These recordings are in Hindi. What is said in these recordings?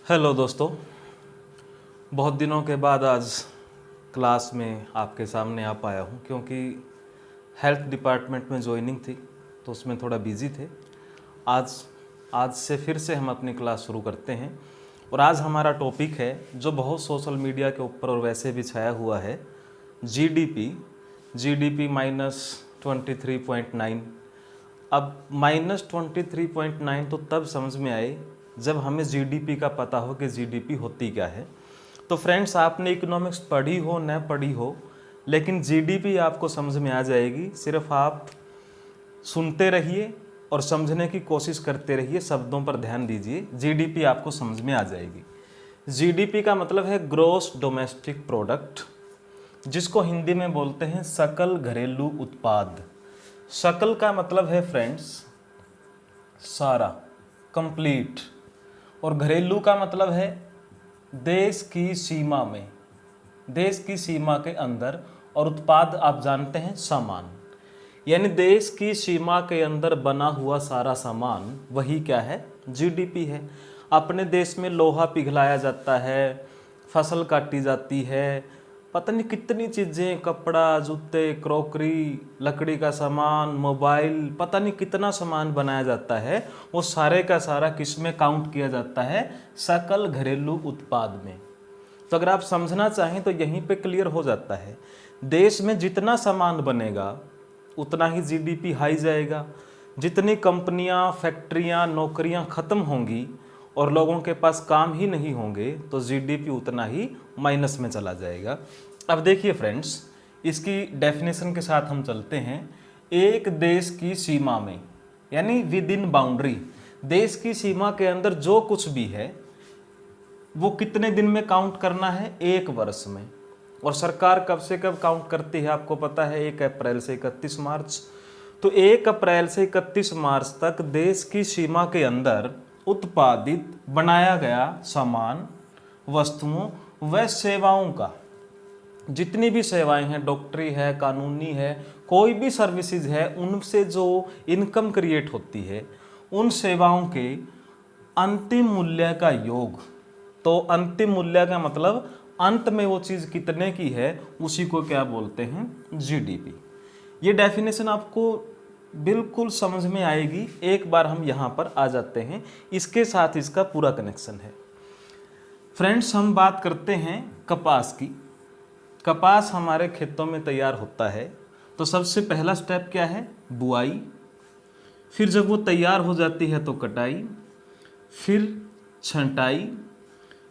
हेलो दोस्तों, बहुत दिनों के बाद आज क्लास में आपके सामने आ पाया हूँ क्योंकि हेल्थ डिपार्टमेंट में ज्वाइनिंग थी तो उसमें थोड़ा बिजी थे। आज आज से फिर से हम अपनी क्लास शुरू करते हैं और आज हमारा टॉपिक है जो बहुत सोशल मीडिया के ऊपर और वैसे भी छाया हुआ है, जीडीपी -23.9। अब -23.9 तो तब समझ में आए जब हमें जीडीपी का पता हो कि जीडीपी होती क्या है। तो फ्रेंड्स, आपने इकोनॉमिक्स पढ़ी हो न पढ़ी हो, लेकिन जीडीपी आपको समझ में आ जाएगी। सिर्फ आप सुनते रहिए और समझने की कोशिश करते रहिए, शब्दों पर ध्यान दीजिए, जीडीपी आपको समझ में आ जाएगी। जीडीपी का मतलब है ग्रॉस डोमेस्टिक प्रोडक्ट, जिसको हिंदी में बोलते हैं सकल घरेलू उत्पाद। सकल का मतलब है फ्रेंड्स सारा, कंप्लीट, और घरेलू का मतलब है देश की सीमा में, देश की सीमा के अंदर, और उत्पाद आप जानते हैं सामान, यानी देश की सीमा के अंदर बना हुआ सारा सामान, वही क्या है, जीडीपी है। अपने देश में लोहा पिघलाया जाता है, फसल काटी जाती है, पता नहीं कितनी चीज़ें, कपड़ा, जूते, क्रॉकरी, लकड़ी का सामान, मोबाइल, पता नहीं कितना सामान बनाया जाता है। वो सारे का सारा किस में काउंट किया जाता है, सकल घरेलू उत्पाद में। तो अगर आप समझना चाहें तो यहीं पे क्लियर हो जाता है, देश में जितना सामान बनेगा उतना ही जीडीपी हाई जाएगा। जितनी कंपनियां, फैक्ट्रियां, नौकरियां खत्म होंगी और लोगों के पास काम ही नहीं होंगे तो जीडीपी उतना ही माइनस में चला जाएगा। अब देखिए फ्रेंड्स, इसकी डेफिनेशन के साथ हम चलते हैं। एक देश की सीमा में, यानी विद इन बाउंड्री, देश की सीमा के अंदर जो कुछ भी है वो कितने दिन में काउंट करना है, 1 वर्ष में। और सरकार कब से कब काउंट करती है आपको पता है, 1 अप्रैल से 31 मार्च। तो 1 अप्रैल से 31 मार्च तक देश की सीमा के अंदर उत्पादित बनाया गया सामान, वस्तुओं व सेवाओं का, जितनी भी सेवाएं हैं, डॉक्टरी है, कानूनी है, कोई भी सर्विसेज है, उनसे जो इनकम क्रिएट होती है, उन सेवाओं के अंतिम मूल्य का योग। तो अंतिम मूल्य का मतलब अंत में वो चीज़ कितने की है, उसी को क्या बोलते हैं, जीडीपी। ये डेफिनेशन आपको बिल्कुल समझ में आएगी। एक बार हम यहाँ पर आ जाते हैं, इसके साथ इसका पूरा कनेक्शन है। फ्रेंड्स, हम बात करते हैं कपास की। कपास हमारे खेतों में तैयार होता है तो सबसे पहला स्टेप क्या है, बुआई। फिर जब वो तैयार हो जाती है तो कटाई, फिर छंटाई,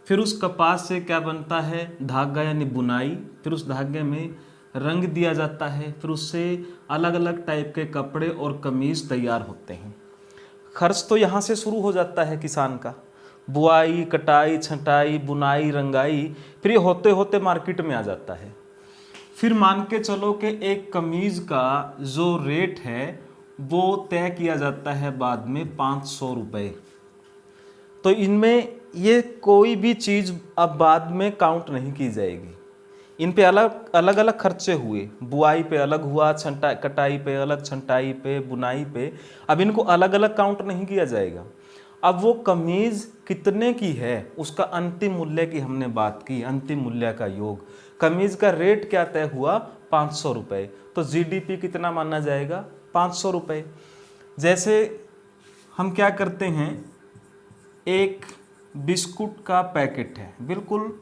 फिर उस कपास से क्या बनता है, धागा यानी बुनाई। फिर उस धागे में रंग दिया जाता है, फिर उससे अलग अलग टाइप के कपड़े और कमीज तैयार होते हैं। खर्च तो यहाँ से शुरू हो जाता है किसान का, बुआई, कटाई, छंटाई, बुनाई, रंगाई, फिर ये होते होते मार्केट में आ जाता है। फिर मान के चलो कि एक कमीज का जो रेट है वो तय किया जाता है बाद में 500 रुपये। तो इनमें ये कोई भी चीज़ अब बाद में काउंट नहीं की जाएगी। इन पे अलग अलग अलग खर्चे हुए, बुआई पे अलग हुआ, कटाई पे अलग, छंटाई पे, बुनाई पे, अब इनको अलग अलग काउंट नहीं किया जाएगा। अब वो कमीज कितने की है उसका अंतिम मूल्य की हमने बात की, अंतिम मूल्य का योग। कमीज का रेट क्या तय हुआ, 500 रुपये। तो जीडीपी कितना माना जाएगा, 500 रुपये। जैसे हम क्या करते हैं, एक बिस्कुट का पैकेट है, बिल्कुल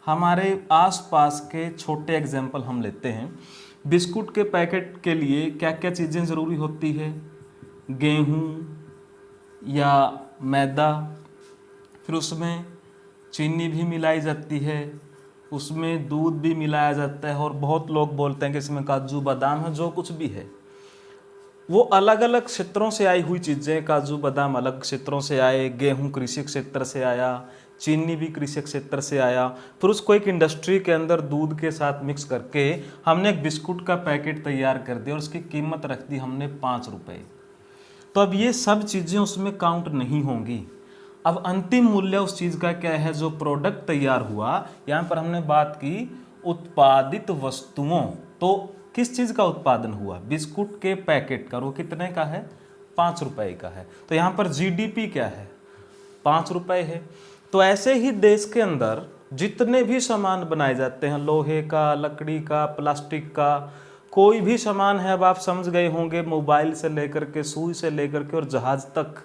हमारे आसपास के छोटे एग्जाम्पल हम लेते हैं। बिस्कुट के पैकेट के लिए क्या क्या चीज़ें ज़रूरी होती है, गेहूँ या मैदा, फिर उसमें चीनी भी मिलाई जाती है, उसमें दूध भी मिलाया जाता है, और बहुत लोग बोलते हैं कि इसमें काजू बादाम है, जो कुछ भी है वो अलग अलग क्षेत्रों से आई हुई चीज़ें। काजू बादाम अलग क्षेत्रों से आए, गेहूं कृषि क्षेत्र से आया, चीनी भी कृषि क्षेत्र से आया, फिर उसको एक इंडस्ट्री के अंदर दूध के साथ मिक्स करके हमने एक बिस्कुट का पैकेट तैयार कर दिया और उसकी कीमत रख दी हमने 5 रुपये। तो अब ये सब चीज़ें उसमें काउंट नहीं होंगी। अब अंतिम मूल्य उस चीज़ का क्या है, जो प्रोडक्ट तैयार हुआ। यहाँ पर हमने बात की उत्पादित वस्तुओं, तो किस चीज़ का उत्पादन हुआ, बिस्कुट के पैकेट का, वो कितने का है, 5 रुपये का है। तो यहाँ पर जीडीपी क्या है, 5 रुपये है। तो ऐसे ही देश के अंदर जितने भी सामान बनाए जाते हैं, लोहे का, लकड़ी का, प्लास्टिक का, कोई भी सामान है, अब आप समझ गए होंगे, मोबाइल से लेकर के, सुई से लेकर के और जहाज तक,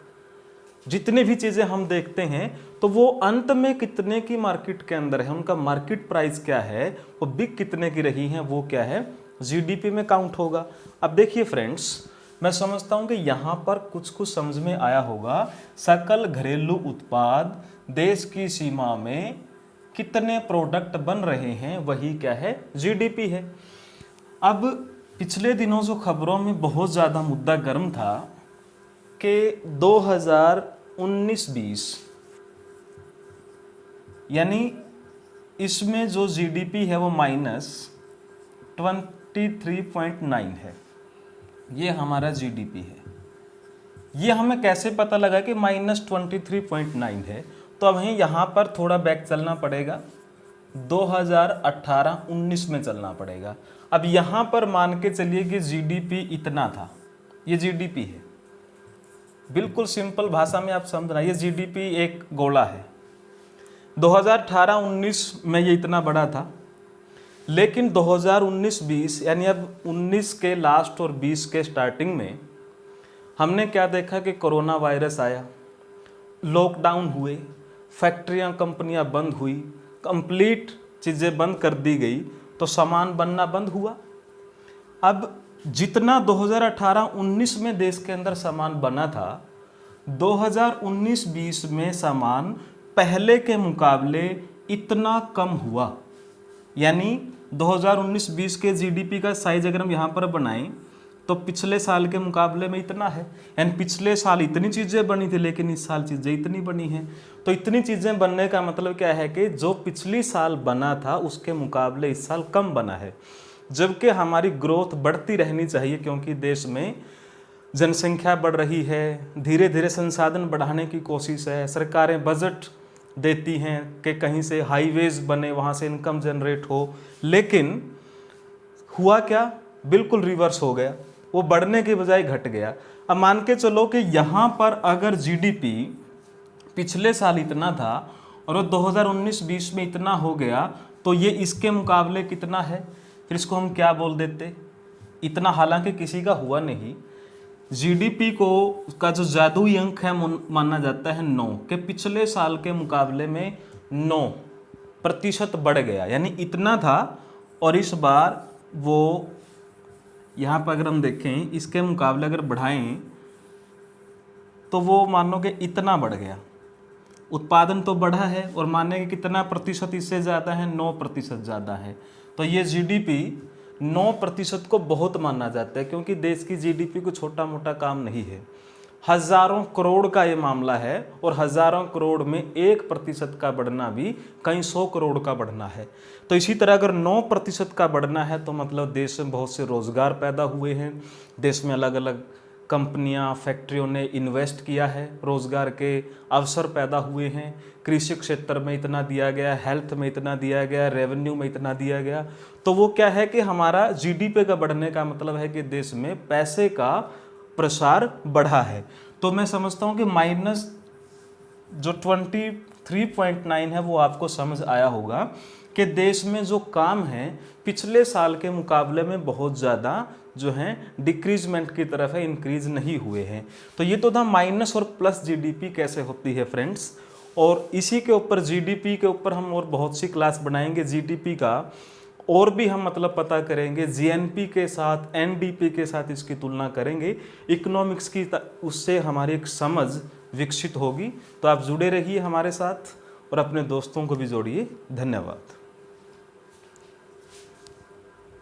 जितनी भी चीज़ें हम देखते हैं, तो वो अंत में कितने की मार्केट के अंदर है, उनका मार्केट प्राइस क्या है, वो बिक कितने की रही हैं, वो क्या है, जीडीपी में काउंट होगा। अब देखिए फ्रेंड्स, मैं समझता हूं कि यहाँ पर कुछ कुछ समझ में आया होगा। सकल घरेलू उत्पाद, देश की सीमा में कितने प्रोडक्ट बन रहे हैं, वही क्या है, जीडीपी है। अब पिछले दिनों जो खबरों में बहुत ज़्यादा मुद्दा गर्म था कि 2019-20 यानी इसमें जो जीडीपी है वो -23.9 है, ये हमारा जीडीपी है। ये हमें कैसे पता लगा कि -23.9 है? तो अब हमें यहाँ पर थोड़ा बैक चलना पड़ेगा, 2018-19 में चलना पड़ेगा। अब यहाँ पर मान के चलिए कि जीडीपी इतना था, ये जीडीपी है, बिल्कुल सिंपल भाषा में आप समझना, ये जीडीपी एक गोला है। 2018-19 में ये इतना बड़ा था, लेकिन 2019-20 यानी अब 19 के लास्ट और 20 के स्टार्टिंग में हमने क्या देखा कि कोरोना वायरस आया, लॉकडाउन हुए, फैक्ट्रियां, कंपनियां बंद हुई, कंप्लीट चीज़ें बंद कर दी गई, तो सामान बनना बंद हुआ। अब जितना 2018-19 में देश के अंदर सामान बना था, 2019-20 में सामान पहले के मुकाबले इतना कम हुआ। यानी 2019-20 के जीडीपी का साइज अगर हम यहाँ पर बनाएं तो पिछले साल के मुकाबले में इतना है, यानी पिछले साल इतनी चीज़ें बनी थी लेकिन इस साल चीज़ें इतनी बनी हैं। तो इतनी चीज़ें बनने का मतलब क्या है कि जो पिछली साल बना था उसके मुकाबले इस साल कम बना है। जबकि हमारी ग्रोथ बढ़ती रहनी चाहिए, क्योंकि देश में जनसंख्या बढ़ रही है, धीरे धीरे संसाधन बढ़ाने की कोशिश है, सरकारें बजट देती हैं कि कहीं से हाईवेज बने, वहाँ से इनकम जनरेट हो, लेकिन हुआ क्या, बिल्कुल रिवर्स हो गया, वो बढ़ने के बजाय घट गया। अब मान के चलो कि यहाँ पर अगर जीडीपी पिछले साल इतना था और वो 2019-20 में इतना हो गया, तो ये इसके मुकाबले कितना है, फिर इसको हम क्या बोल देते, इतना। हालांकि किसी का हुआ नहीं। जीडीपी को का जो जादुई अंक है माना जाता है 9, के पिछले साल के मुकाबले में 9% बढ़ गया, यानी इतना था और इस बार वो यहाँ पर अगर हम देखें इसके मुकाबले अगर बढ़ाएं तो वो मानो कि इतना बढ़ गया। उत्पादन तो बढ़ा है और माने कि कितना प्रतिशत इससे ज़्यादा है, 9% ज़्यादा है। तो ये जीडीपी 9% को बहुत माना जाता है, क्योंकि देश की जीडीपी को छोटा मोटा काम नहीं है, हज़ारों करोड़ का ये मामला है, और हज़ारों करोड़ में 1% का बढ़ना भी कई 100 करोड़ का बढ़ना है। तो इसी तरह अगर 9% का बढ़ना है तो मतलब देश में बहुत से रोज़गार पैदा हुए हैं, देश में अलग अलग कंपनियां, फैक्ट्रियों ने इन्वेस्ट किया है, रोज़गार के अवसर पैदा हुए हैं, कृषि क्षेत्र में इतना दिया गया, हेल्थ में इतना दिया गया, रेवेन्यू में इतना दिया गया। तो वो क्या है कि हमारा जीडीपी का बढ़ने का मतलब है कि देश में पैसे का प्रसार बढ़ा है। तो मैं समझता हूँ कि माइनस जो 23.9 है वो आपको समझ आया होगा कि देश में जो काम है पिछले साल के मुकाबले में बहुत ज़्यादा जो है डिक्रीजमेंट की तरफ है, इंक्रीज नहीं हुए हैं। तो ये तो था माइनस और प्लस जीडीपी कैसे होती है फ्रेंड्स, और इसी के ऊपर जीडीपी के ऊपर हम और बहुत सी क्लास बनाएंगे जीडीपी का, और भी हम मतलब पता करेंगे, जीएनपी के साथ, एनडीपी के साथ इसकी तुलना करेंगे, इकोनॉमिक्स की उससे हमारी एक समझ विकसित होगी। तो आप जुड़े रहिए हमारे साथ और अपने दोस्तों को भी जोड़िए। धन्यवाद।